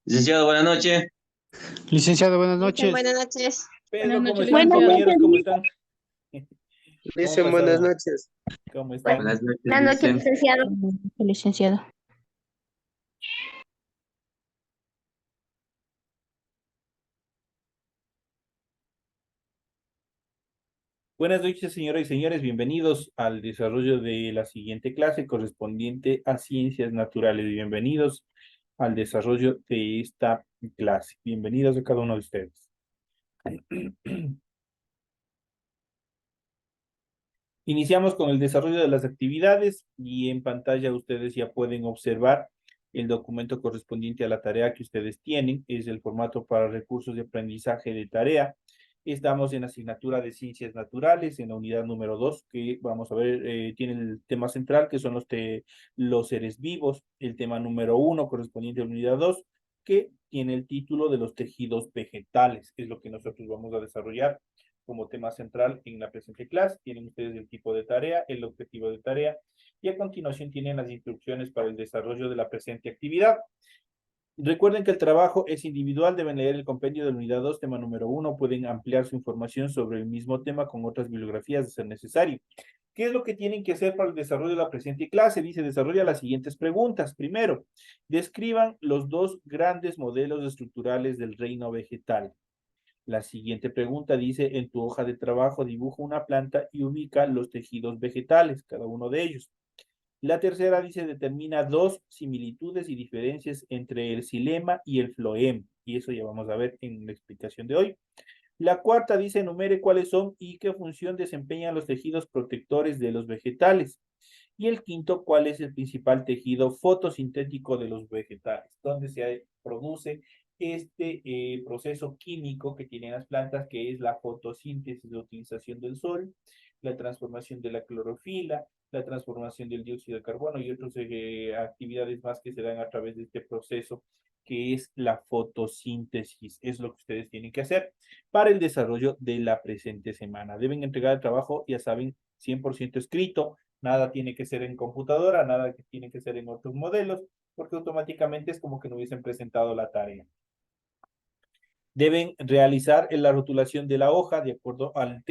Licenciado, buenas noches. Licenciado, buenas noches. Buenas noches. Pedro, ¿cómo están, Buenas compañeros? noches. ¿Cómo están? ¿Cómo han Dicen buenas pasado? noches. ¿Cómo están? Buenas noches, Buenas noches, Licen. licenciado. Licenciado. Buenas noches, señoras y señores. Bienvenidos al desarrollo de la siguiente clase correspondiente a Ciencias Naturales. Bienvenidos al desarrollo de esta clase. Bienvenidos a cada uno de ustedes. Iniciamos con el desarrollo de las actividades y en pantalla ustedes ya pueden observar el documento correspondiente a la tarea que ustedes tienen. Es el formato para recursos de aprendizaje de tarea. Estamos en la asignatura de Ciencias Naturales, en la unidad número 2, que vamos a ver, tiene el tema central, que son los seres vivos. El tema número 1, correspondiente a la unidad 2, que tiene el título de los tejidos vegetales. Es lo que nosotros vamos a desarrollar como tema central en la presente clase. Tienen ustedes el tipo de tarea, el objetivo de tarea, y a continuación tienen las instrucciones para el desarrollo de la presente actividad. Recuerden que el trabajo es individual, deben leer el compendio de la unidad 2, tema número 1, pueden ampliar su información sobre el mismo tema con otras bibliografías de ser necesario. ¿Qué es lo que tienen que hacer para el desarrollo de la presente clase? Dice, desarrolla las siguientes preguntas. Primero, describan los dos grandes modelos estructurales del reino vegetal. La siguiente pregunta dice, en tu hoja de trabajo dibuja una planta y ubica los tejidos vegetales, cada uno de ellos. La tercera dice, determina dos similitudes y diferencias entre el xilema y el floema, y eso ya vamos a ver en la explicación de hoy. La cuarta dice, enumere cuáles son y qué función desempeñan los tejidos protectores de los vegetales. Y el quinto, cuál es el principal tejido fotosintético de los vegetales, donde se produce este proceso químico que tienen las plantas, que es la fotosíntesis, la utilización del sol, la transformación de la clorofila, la transformación del dióxido de carbono y otras actividades más que se dan a través de este proceso que es la fotosíntesis. Es lo que ustedes tienen que hacer para el desarrollo de la presente semana. Deben entregar el trabajo, ya saben, 100% escrito, nada tiene que ser en computadora, nada que tiene que ser en otros modelos, porque automáticamente es como que no hubiesen presentado la tarea. Deben realizar la rotulación de la hoja de acuerdo al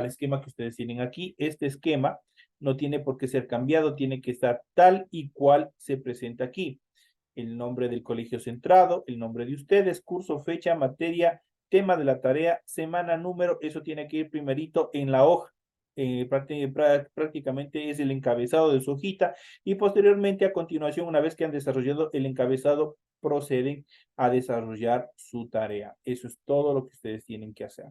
esquema que ustedes tienen aquí. Este esquema no tiene por qué ser cambiado, tiene que estar tal y cual se presenta aquí. El nombre del colegio centrado, el nombre de ustedes, curso, fecha, materia, tema de la tarea, semana, número, eso tiene que ir primerito en la hoja. Prácticamente es el encabezado de su hojita y posteriormente a continuación, una vez que han desarrollado el encabezado, proceden a desarrollar su tarea. Eso es todo lo que ustedes tienen que hacer.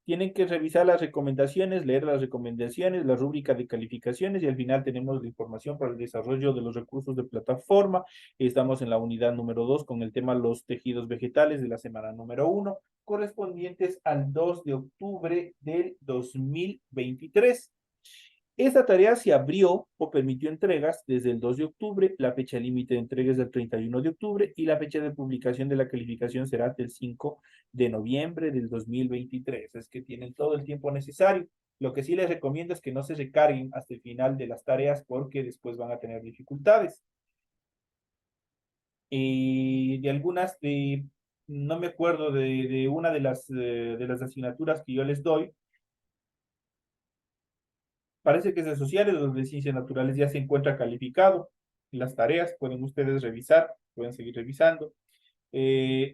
Tienen que revisar las recomendaciones, leer las recomendaciones, la rúbrica de calificaciones y al final tenemos la información para el desarrollo de los recursos de plataforma. Estamos en la unidad número 2 con el tema los tejidos vegetales de la semana número 1, correspondientes al 2 de octubre del 2023. Esta tarea se abrió o permitió entregas desde el 2 de octubre, la fecha límite de entregas del 31 de octubre y la fecha de publicación de la calificación será del 5 de noviembre del 2023. Es que tienen todo el tiempo necesario. Lo que sí les recomiendo es que no se recarguen hasta el final de las tareas porque después van a tener dificultades. De algunas, no me acuerdo de una de las asignaturas que yo les doy, parece que es de sociales o de ciencias naturales, ya se encuentra calificado. Las tareas pueden ustedes revisar, pueden seguir revisando.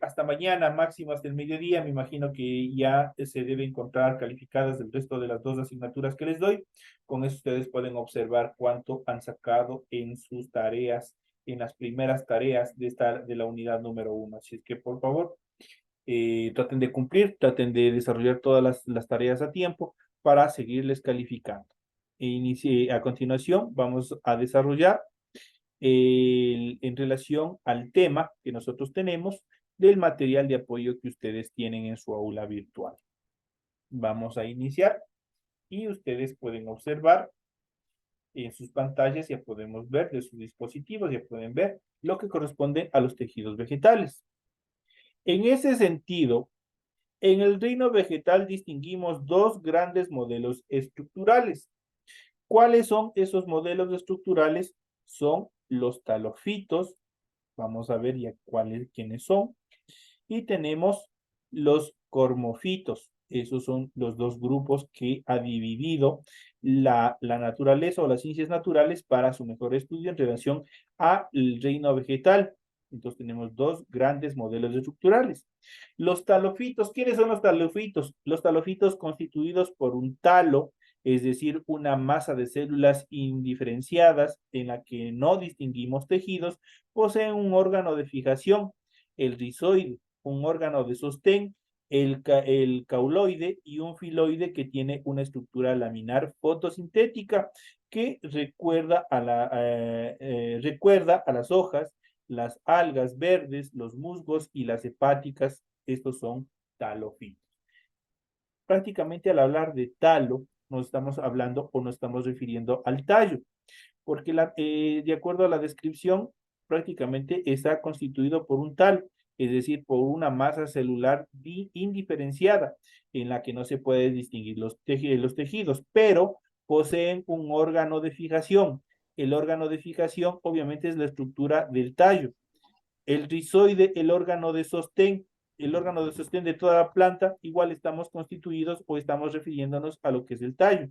Hasta mañana, máximo hasta el mediodía, me imagino que ya se debe encontrar calificadas el resto de las dos asignaturas que les doy. Con eso ustedes pueden observar cuánto han sacado en sus tareas, en las primeras tareas de la unidad número 1. Así es que, por favor, traten de cumplir, traten de desarrollar todas las tareas a tiempo para seguirles calificando. A continuación, vamos a desarrollar en relación al tema que nosotros tenemos del material de apoyo que ustedes tienen en su aula virtual. Vamos a iniciar y ustedes pueden observar en sus pantallas, ya podemos ver de sus dispositivos, ya pueden ver lo que corresponde a los tejidos vegetales. En ese sentido, en el reino vegetal distinguimos dos grandes modelos estructurales. ¿Cuáles son esos modelos estructurales? Son los talofitos Vamos a ver ya quiénes son. Y tenemos los cormofitos. Esos son los dos grupos que ha dividido la naturaleza o las ciencias naturales para su mejor estudio en relación al reino vegetal. Entonces tenemos dos grandes modelos estructurales. Los talofitos, ¿quiénes son los talofitos? Los talofitos constituidos por un talo, es decir, una masa de células indiferenciadas en la que no distinguimos tejidos, poseen un órgano de fijación, el rizoide, un órgano de sostén, el cauloide y un filoide que tiene una estructura laminar fotosintética que recuerda a las hojas, las algas verdes, los musgos y las hepáticas. Estos son talofitos. Prácticamente al hablar de talo, nos estamos hablando o nos estamos refiriendo al tallo, porque de acuerdo a la descripción, prácticamente está constituido por un talo, es decir, por una masa celular indiferenciada, en la que no se puede distinguir los tejidos, pero poseen un órgano de fijación. El órgano de fijación, obviamente, es la estructura del tallo. El rizoide, el órgano de sostén de toda la planta, igual estamos constituidos o estamos refiriéndonos a lo que es el tallo.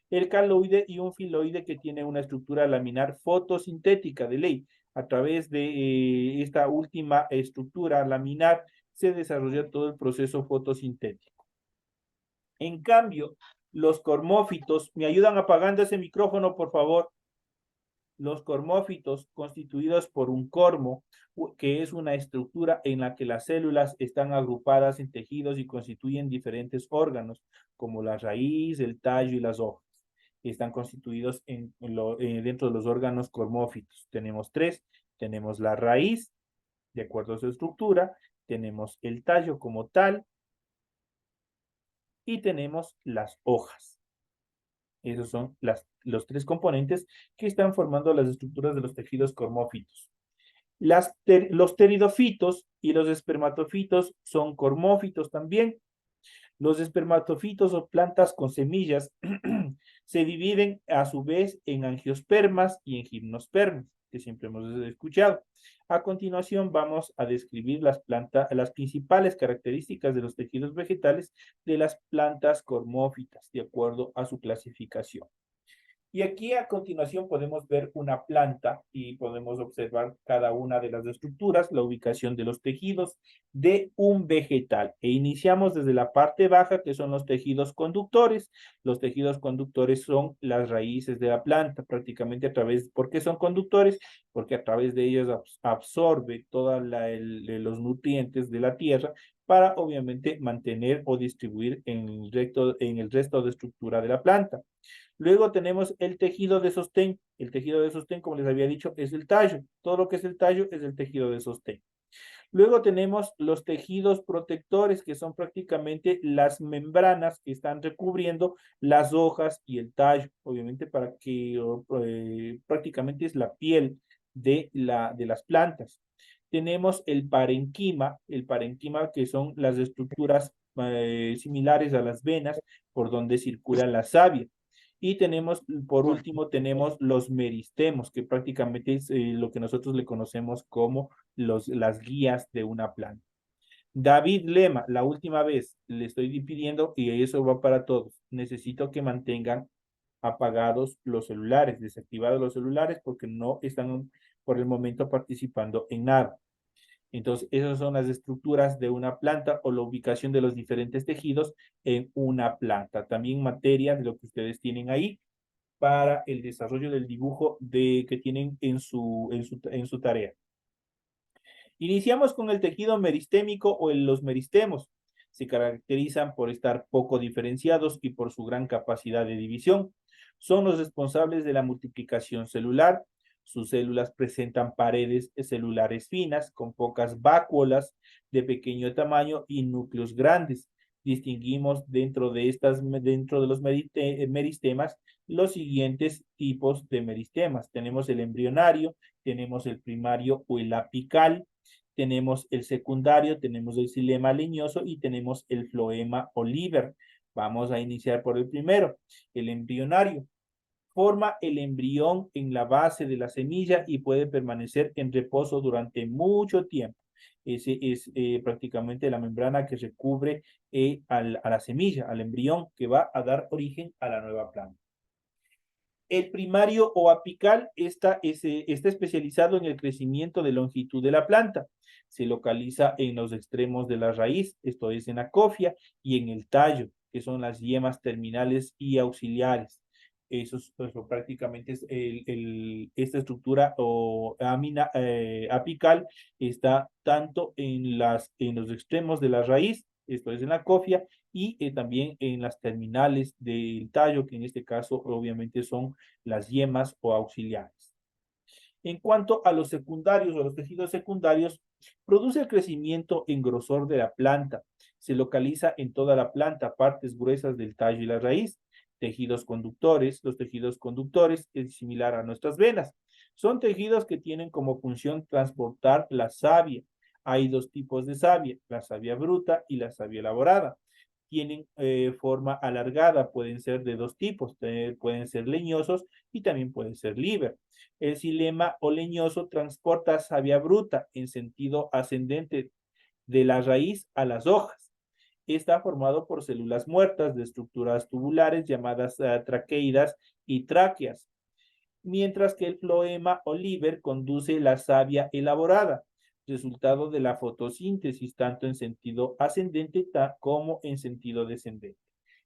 El caloide y un filoide que tiene una estructura laminar fotosintética de ley. A través de esta última estructura laminar se desarrolla todo el proceso fotosintético. En cambio, los cormófitos, ¿me ayudan apagando ese micrófono, por favor? Los cormófitos, constituidos por un cormo, que es una estructura en la que las células están agrupadas en tejidos y constituyen diferentes órganos, como la raíz, el tallo y las hojas. Están constituidos dentro de los órganos cormófitos. Tenemos tres. Tenemos la raíz, de acuerdo a su estructura, tenemos el tallo como tal, y tenemos las hojas. Esos son los tres componentes que están formando las estructuras de los tejidos cormófitos. Los pteridofitos y los espermatofitos son cormófitos también. Los espermatofitos o plantas con semillas se dividen a su vez en angiospermas y en gimnospermas, que siempre hemos escuchado. A continuación vamos a describir las principales características de los tejidos vegetales de las plantas cormófitas, de acuerdo a su clasificación. Y aquí a continuación podemos ver una planta y podemos observar cada una de las estructuras, la ubicación de los tejidos de un vegetal. E iniciamos desde la parte baja, que son los tejidos conductores. Los tejidos conductores son las raíces de la planta, prácticamente ¿por qué son conductores? Porque a través de ellos absorbe todos los nutrientes de la tierra para obviamente mantener o distribuir en el resto de estructura de la planta. Luego tenemos el tejido de sostén. El tejido de sostén, como les había dicho, es el tallo. Todo lo que es el tallo es el tejido de sostén. Luego tenemos los tejidos protectores, que son prácticamente las membranas que están recubriendo las hojas y el tallo, obviamente para que prácticamente es la piel de las plantas. Tenemos el parenquima que son las estructuras similares a las venas por donde circula la savia. Y tenemos, por último, tenemos los meristemos, que prácticamente es lo que nosotros le conocemos como las guías de una planta. David Lema, la última vez le estoy pidiendo, y eso va para todos, necesito que mantengan apagados los celulares, desactivados los celulares, porque no están por el momento participando en nada. Entonces, esas son las estructuras de una planta o la ubicación de los diferentes tejidos en una planta. También materia de lo que ustedes tienen ahí para el desarrollo del dibujo que tienen en su tarea. Iniciamos con el tejido meristémico o los meristemos. Se caracterizan por estar poco diferenciados y por su gran capacidad de división. Son los responsables de la multiplicación celular. Sus células presentan paredes celulares finas con pocas vacuolas de pequeño tamaño y núcleos grandes. Distinguimos dentro de los meristemas los siguientes tipos de meristemas. Tenemos el embrionario, tenemos el primario o el apical, tenemos el secundario, tenemos el xilema leñoso y tenemos el floema oliver. Vamos a iniciar por el primero, el embrionario. Forma el embrión en la base de la semilla y puede permanecer en reposo durante mucho tiempo. Ese es prácticamente la membrana que recubre a la semilla, al embrión que va a dar origen a la nueva planta. El primario o apical está especializado en el crecimiento de longitud de la planta. Se localiza en los extremos de la raíz, esto es en la cofia, y en el tallo, que son las yemas terminales y auxiliares. Eso prácticamente es esta estructura o apical está tanto en los extremos de la raíz, esto es en la cofia, y también en las terminales del tallo, que en este caso obviamente son las yemas o auxiliares. En cuanto a los secundarios o los tejidos secundarios, produce el crecimiento en grosor de la planta. Se localiza en toda la planta, partes gruesas del tallo y la raíz. Tejidos conductores. Los tejidos conductores es similar a nuestras venas. Son tejidos que tienen como función transportar la savia. Hay dos tipos de savia, la savia bruta y la savia elaborada. Tienen forma alargada, pueden ser de dos tipos, pueden ser leñosos y también pueden ser liber. El xilema o leñoso transporta savia bruta en sentido ascendente de la raíz a las hojas. Está formado por células muertas de estructuras tubulares llamadas traqueidas y tráqueas, mientras que el floema o liber conduce la savia elaborada, resultado de la fotosíntesis tanto en sentido ascendente como en sentido descendente.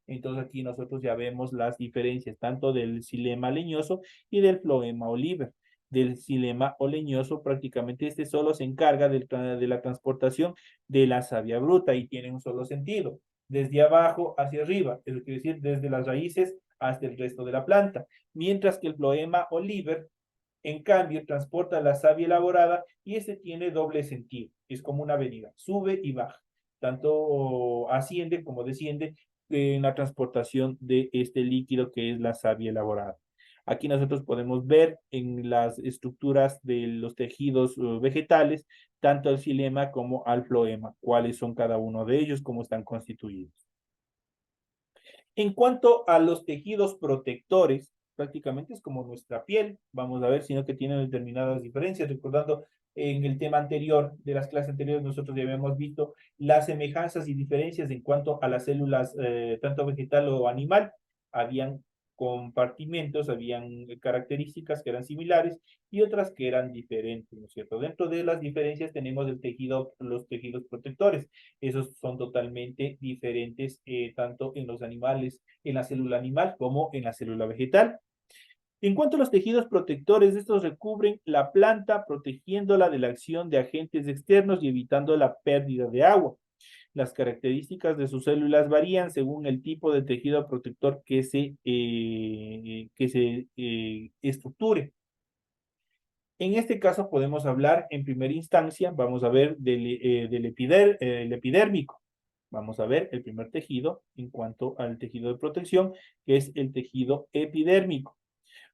Entonces aquí nosotros ya vemos las diferencias tanto del xilema leñoso y del floema o liber. Del xilema o leñoso prácticamente este solo se encarga de la transportación de la savia bruta y tiene un solo sentido, desde abajo hacia arriba, eso quiere decir desde las raíces hasta el resto de la planta, mientras que el floema o liber en cambio, transporta la savia elaborada y este tiene doble sentido. Es como una avenida, sube y baja. Tanto asciende como desciende en la transportación de este líquido que es la savia elaborada. Aquí nosotros podemos ver en las estructuras de los tejidos vegetales, tanto al xilema como al floema, cuáles son cada uno de ellos, cómo están constituidos. En cuanto a los tejidos protectores, prácticamente es como nuestra piel, vamos a ver, sino que tienen determinadas diferencias. Recordando en el tema anterior, de las clases anteriores, nosotros ya habíamos visto las semejanzas y diferencias en cuanto a las células, tanto vegetal o animal. Habían compartimentos, habían características que eran similares y otras que eran diferentes, ¿no es cierto? Dentro de las diferencias tenemos el tejido, los tejidos protectores. Esos son totalmente diferentes, tanto en los animales, en la célula animal como en la célula vegetal. En cuanto a los tejidos protectores, estos recubren la planta, protegiéndola de la acción de agentes externos y evitando la pérdida de agua. Las características de sus células varían según el tipo de tejido protector que se estructure. En este caso podemos hablar en primera instancia, vamos a ver del epidérmico. Vamos a ver el primer tejido en cuanto al tejido de protección, que es el tejido epidérmico.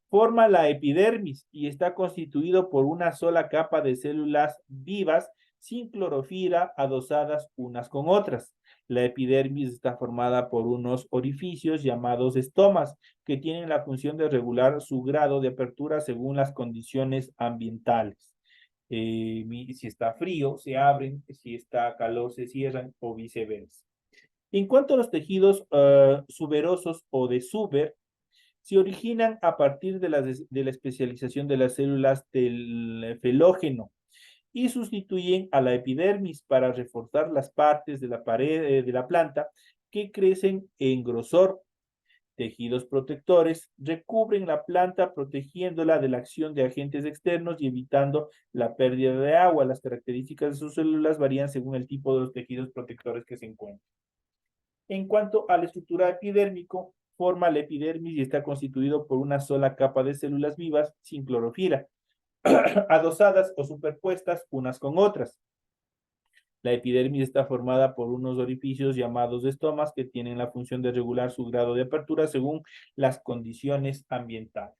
Forma la epidermis y está constituido por una sola capa de células vivas sin clorofila adosadas unas con otras. La epidermis está formada por unos orificios llamados estomas que tienen la función de regular su grado de apertura según las condiciones ambientales. Si está frío, se abren, si está calor, se cierran o viceversa. En cuanto a los tejidos suberosos o de Suber, se originan a partir de la especialización de las células del felógeno y sustituyen a la epidermis para reforzar las partes de la pared de la planta que crecen en grosor. Tejidos protectores recubren la planta protegiéndola de la acción de agentes externos y evitando la pérdida de agua. Las características de sus células varían según el tipo de los tejidos protectores que se encuentran. En cuanto a la estructura epidérmico, forma la epidermis y está constituido por una sola capa de células vivas sin clorofila, adosadas o superpuestas unas con otras. La epidermis está formada por unos orificios llamados estomas que tienen la función de regular su grado de apertura según las condiciones ambientales.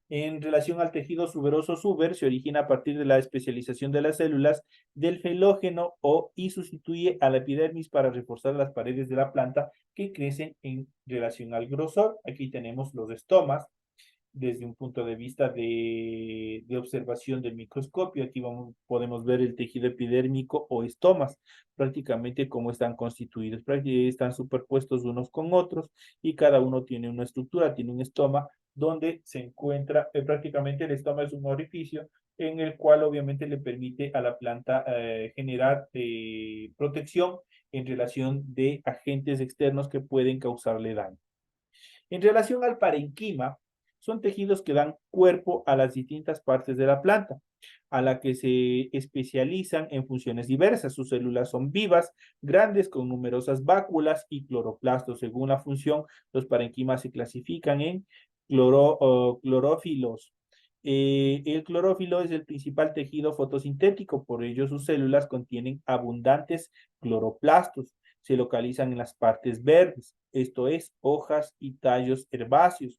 En relación al tejido suberoso Suber, se origina a partir de la especialización de las células del felógeno y sustituye a la epidermis para reforzar las paredes de la planta que crecen en relación al grosor. Aquí tenemos los estomas. desde un punto de vista de observación del microscopio. Aquí podemos ver el tejido epidérmico o estomas, prácticamente cómo están constituidos. Están superpuestos unos con otros y cada uno tiene una estructura, tiene un estoma donde se encuentra, prácticamente el estoma es un orificio en el cual obviamente le permite a la planta generar protección en relación de agentes externos que pueden causarle daño. En relación al parenquima, son tejidos que dan cuerpo a las distintas partes de la planta, a la que se especializan en funciones diversas. Sus células son vivas, grandes, con numerosas váculas y cloroplastos. Según la función, los parenquimas se clasifican en clorófilos. El clorófilo es el principal tejido fotosintético, por ello sus células contienen abundantes cloroplastos. Se localizan en las partes verdes, esto es, hojas y tallos herbáceos.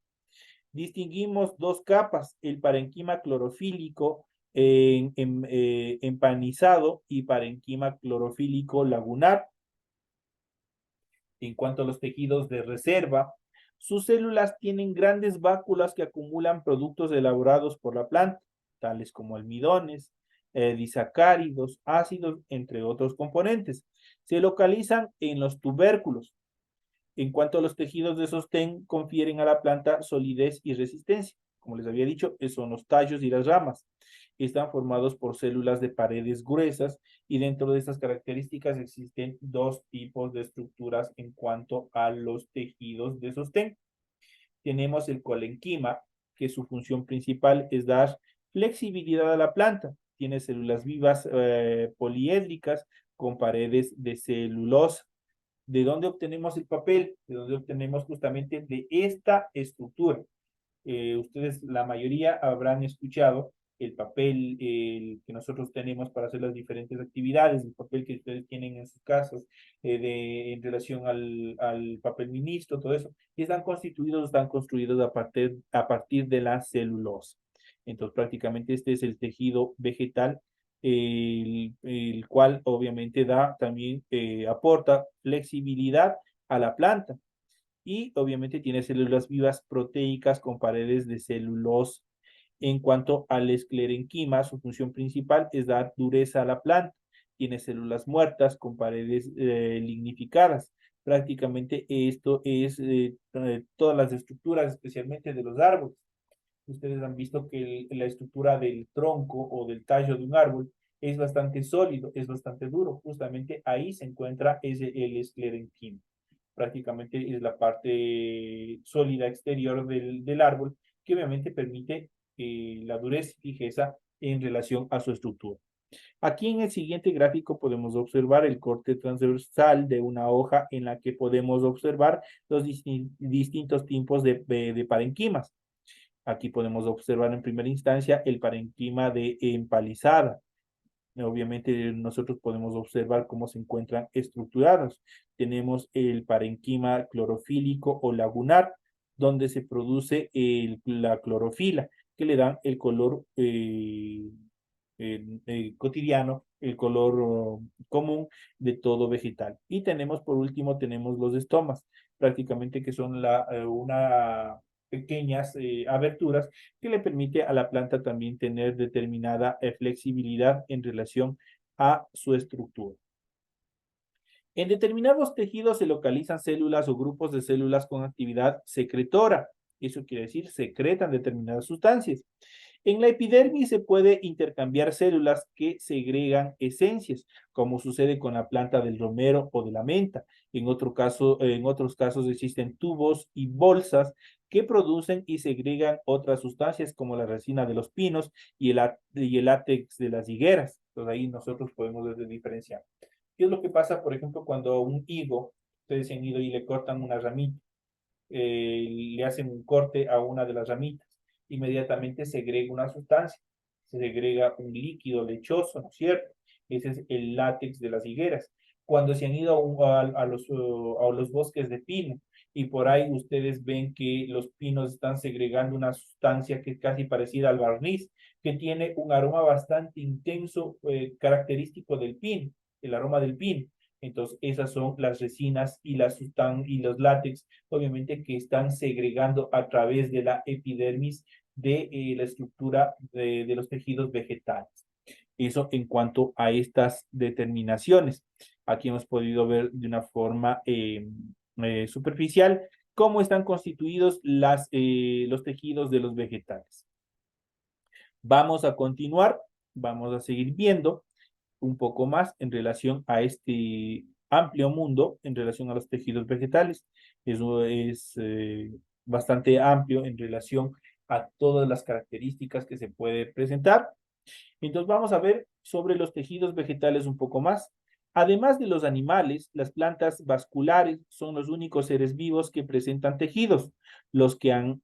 Distinguimos dos capas, el parenquima clorofílico empanizado y parenquima clorofílico lagunar. En cuanto a los tejidos de reserva, sus células tienen grandes váculas que acumulan productos elaborados por la planta, tales como almidones, disacáridos, ácidos, entre otros componentes. Se localizan en los tubérculos. En cuanto a los tejidos de sostén, confieren a la planta solidez y resistencia. Como les había dicho, son los tallos y las ramas. Están formados por células de paredes gruesas y dentro de estas características existen dos tipos de estructuras en cuanto a los tejidos de sostén. Tenemos el colenquima, que su función principal es dar flexibilidad a la planta. Tiene células vivas poliédricas con paredes de celulosa. ¿De dónde obtenemos el papel? ¿De dónde obtenemos justamente de esta estructura? Ustedes, la mayoría, habrán escuchado el papel que nosotros tenemos para hacer las diferentes actividades, el papel que ustedes tienen en sus casas, en relación al papel ministro, todo eso, y están construidos a partir de la celulosa. Entonces, prácticamente este es el tejido vegetal, el cual obviamente también aporta flexibilidad a la planta y obviamente tiene células vivas proteicas con paredes de celulosa. En cuanto al esclerenquima, su función principal es dar dureza a la planta. Tiene células muertas con paredes lignificadas. Prácticamente esto es todas las estructuras, especialmente de los árboles. Ustedes han visto que la estructura del tronco o del tallo de un árbol es bastante sólido, es bastante duro. Justamente ahí se encuentra el esclerenquima. Prácticamente es la parte sólida exterior del árbol que obviamente permite la dureza y fijeza en relación a su estructura. Aquí en el siguiente gráfico podemos observar el corte transversal de una hoja en la que podemos observar los distintos tipos de parenquimas. Aquí podemos observar en primera instancia el parenquima de empalizada. Obviamente nosotros podemos observar cómo se encuentran estructurados. Tenemos el parenquima clorofílico o lagunar, donde se produce la clorofila, que le dan el color cotidiano, el color común de todo vegetal. Y tenemos, por último, tenemos los estomas, prácticamente que son una pequeñas aberturas que le permite a la planta también tener determinada flexibilidad en relación a su estructura. En determinados tejidos se localizan células o grupos de células con actividad secretora. Eso quiere decir, secretan determinadas sustancias. En la epidermis se puede intercambiar células que segregan esencias, como sucede con la planta del romero o de la menta. En otros casos existen tubos y bolsas que producen y segregan otras sustancias como la resina de los pinos y el látex de las higueras. Entonces ahí nosotros podemos diferenciar. ¿Qué es lo que pasa, por ejemplo, cuando un higo, ustedes han ido y le cortan una ramita, le hacen un corte a una de las ramitas, inmediatamente segrega una sustancia, se segrega un líquido lechoso, ¿no es cierto? Ese es el látex de las higueras. Cuando se han ido a los bosques de pino y por ahí ustedes ven que los pinos están segregando una sustancia que es casi parecida al barniz, que tiene un aroma bastante intenso, característico del pino, el aroma del pino. Entonces, esas son las resinas y y los látex, obviamente, que están segregando a través de la epidermis de la estructura de los tejidos vegetales. Eso en cuanto a estas determinaciones. Aquí hemos podido ver de una forma superficial cómo están constituidos los tejidos de los vegetales. Vamos a continuar, vamos a seguir viendo un poco más en relación a este amplio mundo, en relación a los tejidos vegetales. Eso es bastante amplio en relación a todas las características que se puede presentar. Entonces vamos a ver sobre los tejidos vegetales un poco más. Además de los animales, las plantas vasculares son los únicos seres vivos que presentan tejidos, los que han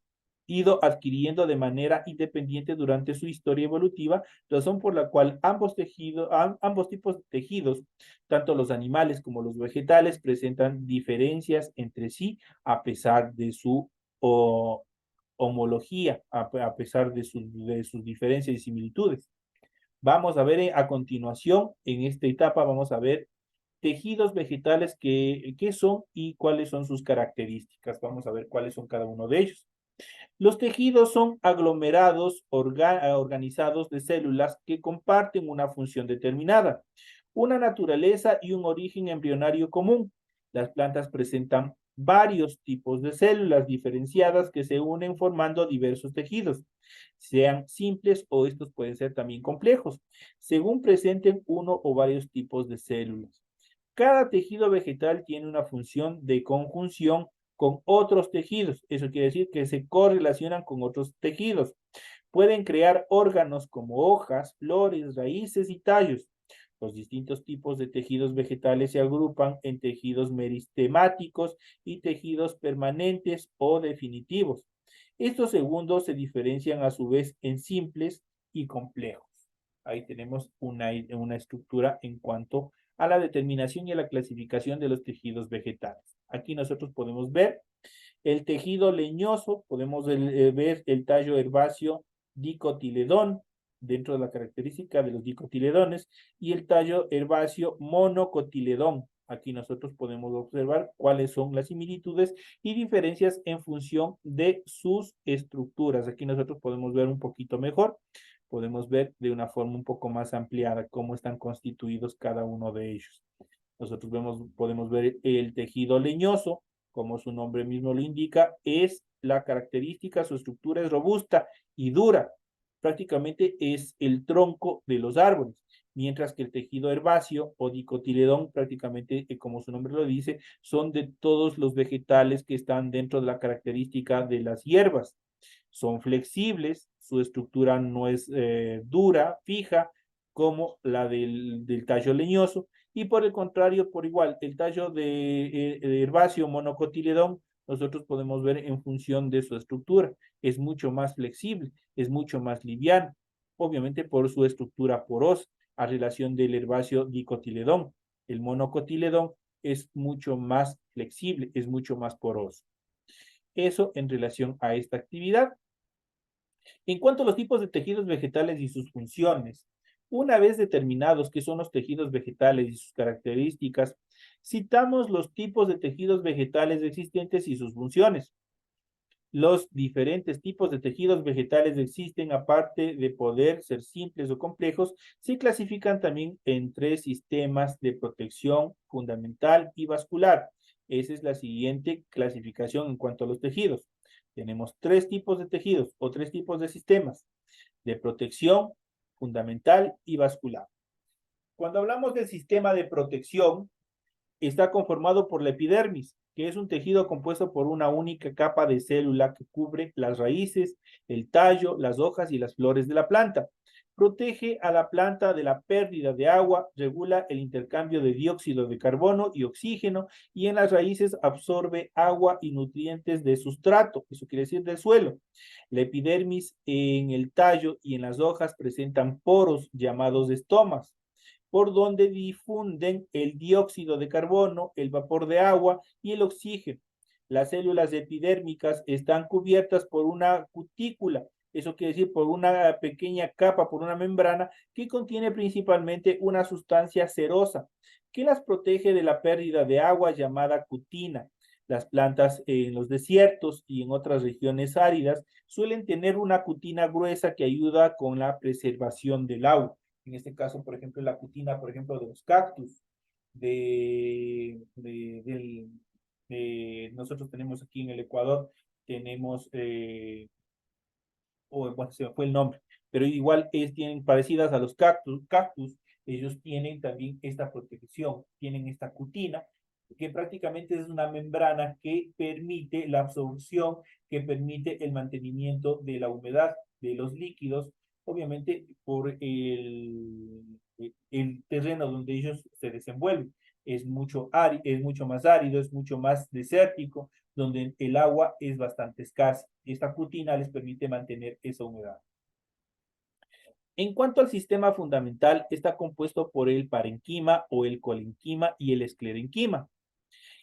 ido adquiriendo de manera independiente durante su historia evolutiva, razón por la cual ambos tipos de tejidos, tanto los animales como los vegetales, presentan diferencias entre sí a pesar de su homología, a pesar de sus diferencias y similitudes. Vamos a ver a continuación, en esta etapa, vamos a ver tejidos vegetales, qué son y cuáles son sus características. Vamos a ver cuáles son cada uno de ellos. Los tejidos son aglomerados organizados de células que comparten una función determinada, una naturaleza y un origen embrionario común. Las plantas presentan varios tipos de células diferenciadas que se unen formando diversos tejidos, sean simples o estos pueden ser también complejos, según presenten uno o varios tipos de células. Cada tejido vegetal tiene una función de conjunción con otros tejidos. Eso quiere decir que se correlacionan con otros tejidos. Pueden crear órganos como hojas, flores, raíces y tallos. Los distintos tipos de tejidos vegetales se agrupan en tejidos meristemáticos y tejidos permanentes o definitivos. Estos segundos se diferencian a su vez en simples y complejos. Ahí tenemos una estructura en cuanto a la determinación y a la clasificación de los tejidos vegetales. Aquí nosotros podemos ver el tejido leñoso, podemos ver el tallo herbáceo dicotiledón, dentro de la característica de los dicotiledones, y el tallo herbáceo monocotiledón. Aquí nosotros podemos observar cuáles son las similitudes y diferencias en función de sus estructuras. Aquí nosotros podemos ver un poquito mejor, podemos ver de una forma un poco más ampliada cómo están constituidos cada uno de ellos. Nosotros podemos ver el tejido leñoso, como su nombre mismo lo indica, es la característica, su estructura es robusta y dura. Prácticamente es el tronco de los árboles, mientras que el tejido herbáceo o dicotiledón, prácticamente, como su nombre lo dice, son de todos los vegetales que están dentro de la característica de las hierbas. Son flexibles, su estructura no es dura, fija, como la del tallo leñoso, y por el contrario, por igual, el tallo de herbáceo monocotiledón, nosotros podemos ver en función de su estructura, es mucho más flexible, es mucho más liviano, obviamente por su estructura porosa, a relación del herbáceo dicotiledón. El monocotiledón es mucho más flexible, es mucho más poroso. Eso en relación a esta actividad. En cuanto a los tipos de tejidos vegetales y sus funciones, una vez determinados qué son los tejidos vegetales y sus características, citamos los tipos de tejidos vegetales existentes y sus funciones. Los diferentes tipos de tejidos vegetales existen, aparte de poder ser simples o complejos, se clasifican también en 3 sistemas de protección fundamental y vascular. Esa es la siguiente clasificación en cuanto a los tejidos. Tenemos 3 tipos de tejidos o 3 tipos de sistemas de protección fundamental y vascular. Cuando hablamos del sistema de protección, está conformado por la epidermis, que es un tejido compuesto por una única capa de célula que cubre las raíces, el tallo, las hojas y las flores de la planta. Protege a la planta de la pérdida de agua, regula el intercambio de dióxido de carbono y oxígeno, y en las raíces absorbe agua y nutrientes de sustrato, eso quiere decir del suelo. La epidermis en el tallo y en las hojas presentan poros llamados estomas, por donde difunden el dióxido de carbono, el vapor de agua y el oxígeno. Las células epidérmicas están cubiertas por una cutícula Eso quiere decir por una pequeña capa, por una membrana que contiene principalmente una sustancia cerosa que las protege de la pérdida de agua llamada cutina. Las plantas en los desiertos y en otras regiones áridas suelen tener una cutina gruesa que ayuda con la preservación del agua. En este caso, por ejemplo, la cutina, por ejemplo, de los cactus, nosotros tenemos aquí en el Ecuador, tenemos, bueno, se me fue el nombre, pero igual tienen parecidas a los cactus, ellos tienen también esta protección, tienen esta cutina, que prácticamente es una membrana que permite la absorción, que permite el mantenimiento de la humedad de los líquidos, obviamente por el terreno donde ellos se desenvuelven. Es mucho más árido, es mucho más desértico, donde el agua es bastante escasa. Esta cutina les permite mantener esa humedad. En cuanto al sistema fundamental, está compuesto por el parenquima o el colenquima y el esclerenquima.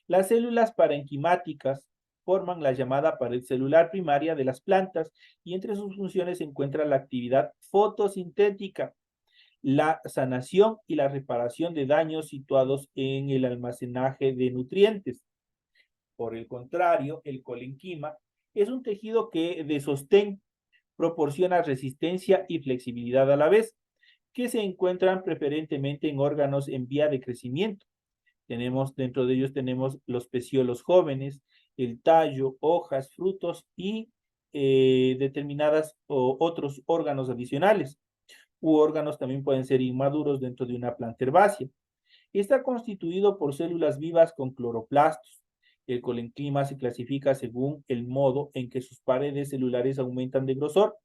Las células parenquimáticas forman la llamada pared celular primaria de las plantas y entre sus funciones se encuentra la actividad fotosintética, la sanación y la reparación de daños situados en el almacenaje de nutrientes. Por el contrario, el colenquima es un tejido que de sostén proporciona resistencia y flexibilidad a la vez, que se encuentran preferentemente en órganos en vía de crecimiento. Dentro de ellos tenemos los pecíolos jóvenes, el tallo, hojas, frutos y determinadas otros órganos adicionales. U órganos también pueden ser inmaduros dentro de una planta herbácea. Está constituido por células vivas con cloroplastos. El colenclima se clasifica según el modo en que sus paredes celulares aumentan de grosor.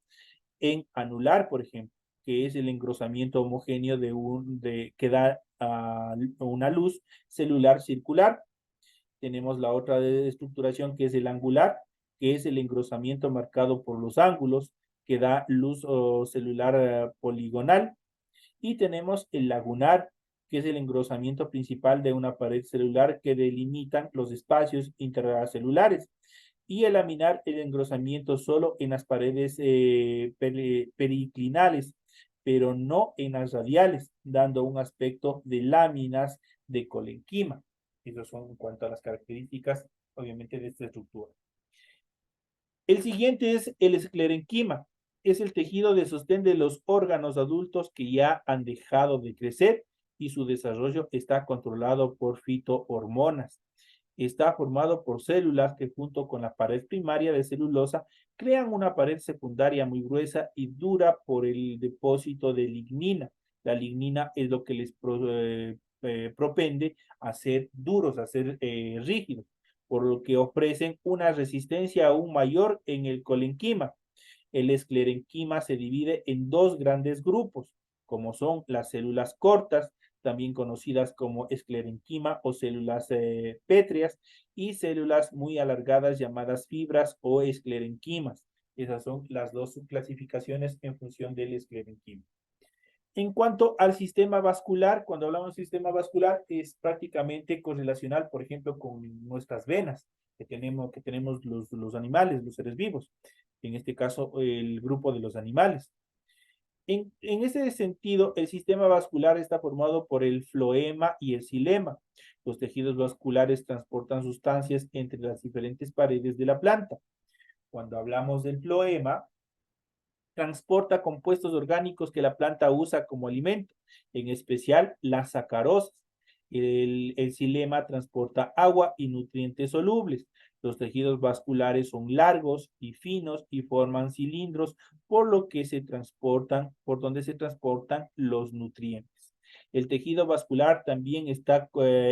En anular, por ejemplo, que es el engrosamiento homogéneo que da una luz celular circular. Tenemos la otra de estructuración que es el angular, que es el engrosamiento marcado por los ángulos, que da luz celular poligonal. Y tenemos el lagunar, que es el engrosamiento principal de una pared celular que delimitan los espacios intracelulares. Y el laminar, el engrosamiento solo en las paredes periclinales, pero no en las radiales, dando un aspecto de láminas de colenquima. Esas son en cuanto a las características, obviamente, de esta estructura. El siguiente es el esclerenquima. Es el tejido de sostén de los órganos adultos que ya han dejado de crecer y su desarrollo está controlado por fitohormonas. Está formado por células que junto con la pared primaria de celulosa crean una pared secundaria muy gruesa y dura por el depósito de lignina. La lignina es lo que les propende a ser duros, a ser rígidos, por lo que ofrecen una resistencia aún mayor en el colenquima. El esclerenquima se divide en dos grandes grupos, como son las células cortas, también conocidas como esclerenquima o células pétreas, y células muy alargadas llamadas fibras o esclerenquimas. Esas son las dos subclasificaciones en función del esclerenquima. En cuanto al sistema vascular, cuando hablamos de sistema vascular, es prácticamente correlacional, por ejemplo, con nuestras venas que tenemos los animales, los seres vivos. En este caso, el grupo de los animales. En ese sentido, el sistema vascular está formado por el floema y el xilema. Los tejidos vasculares transportan sustancias entre las diferentes paredes de la planta. Cuando hablamos del floema, transporta compuestos orgánicos que la planta usa como alimento, en especial las sacarosas. El xilema transporta agua y nutrientes solubles. Los tejidos vasculares son largos y finos y forman cilindros, por donde se transportan los nutrientes. El tejido vascular también está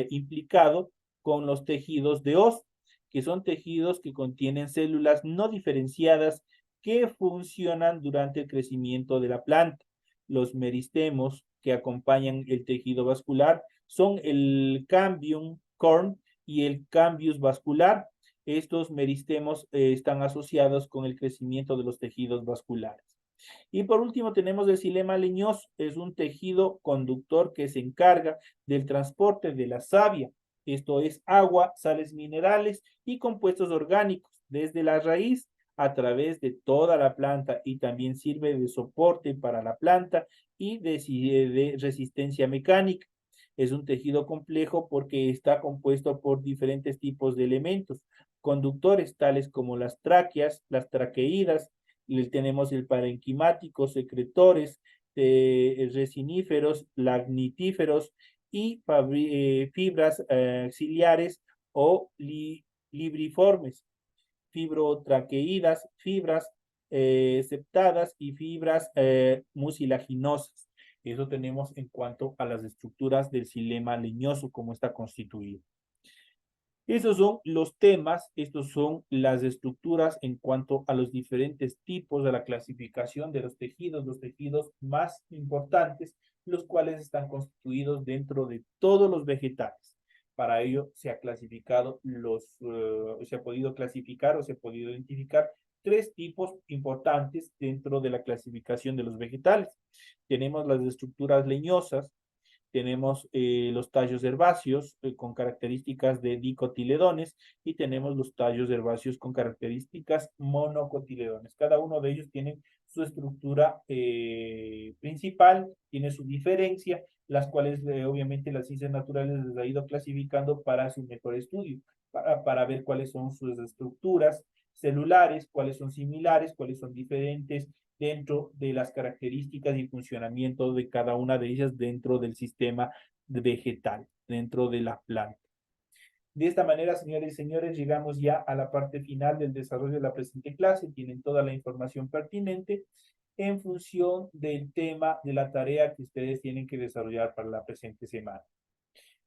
implicado con los tejidos de Os, que son tejidos que contienen células no diferenciadas que funcionan durante el crecimiento de la planta. Los meristemos que acompañan el tejido vascular son el cambium corm y el cambius vascular. Estos meristemos están asociados con el crecimiento de los tejidos vasculares. Y por último tenemos el xilema leñoso, es un tejido conductor que se encarga del transporte de la savia, esto es agua, sales minerales y compuestos orgánicos, desde la raíz a través de toda la planta y también sirve de soporte para la planta y de resistencia mecánica. Es un tejido complejo porque está compuesto por diferentes tipos de elementos conductores, tales como las tráqueas, las traqueídas, y tenemos el parenquimático, secretores, resiníferos, lagnitíferos y fibras axilares o libriformes, fibrotraqueídas, fibras septadas y fibras mucilaginosas. Eso tenemos en cuanto a las estructuras del xilema leñoso, cómo está constituido. Esos son los temas, estos son las estructuras en cuanto a los diferentes tipos de la clasificación de los tejidos más importantes, los cuales están constituidos dentro de todos los vegetales. Para ello se ha clasificado se ha podido clasificar o se ha podido identificar 3 tipos importantes dentro de la clasificación de los vegetales. Tenemos las estructuras leñosas, tenemos los tallos herbáceos con características de dicotiledones y tenemos los tallos herbáceos con características monocotiledones. Cada uno de ellos tiene su estructura principal, tiene su diferencia, las cuales obviamente las ciencias naturales les ha ido clasificando para su mejor estudio, para ver cuáles son sus estructuras celulares, cuáles son similares, cuáles son diferentes, dentro de las características y funcionamiento de cada una de ellas dentro del sistema vegetal, dentro de la planta. De esta manera, señores y señores, llegamos ya a la parte final del desarrollo de la presente clase. Tienen toda la información pertinente en función del tema de la tarea que ustedes tienen que desarrollar para la presente semana.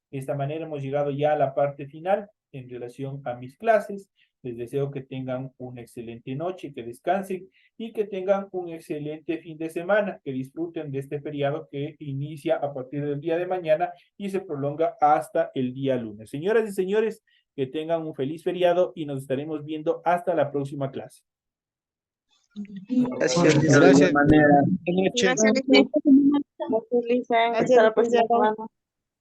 De esta manera hemos llegado ya a la parte final en relación a mis clases. Les deseo que tengan una excelente noche, que descansen y que tengan un excelente fin de semana, que disfruten de este feriado que inicia a partir del día de mañana y se prolonga hasta el día lunes. Señoras y señores, que tengan un feliz feriado y nos estaremos viendo hasta la próxima clase. Gracias. Gracias. Buenas Buenas noches. noches. Hasta la próxima semana.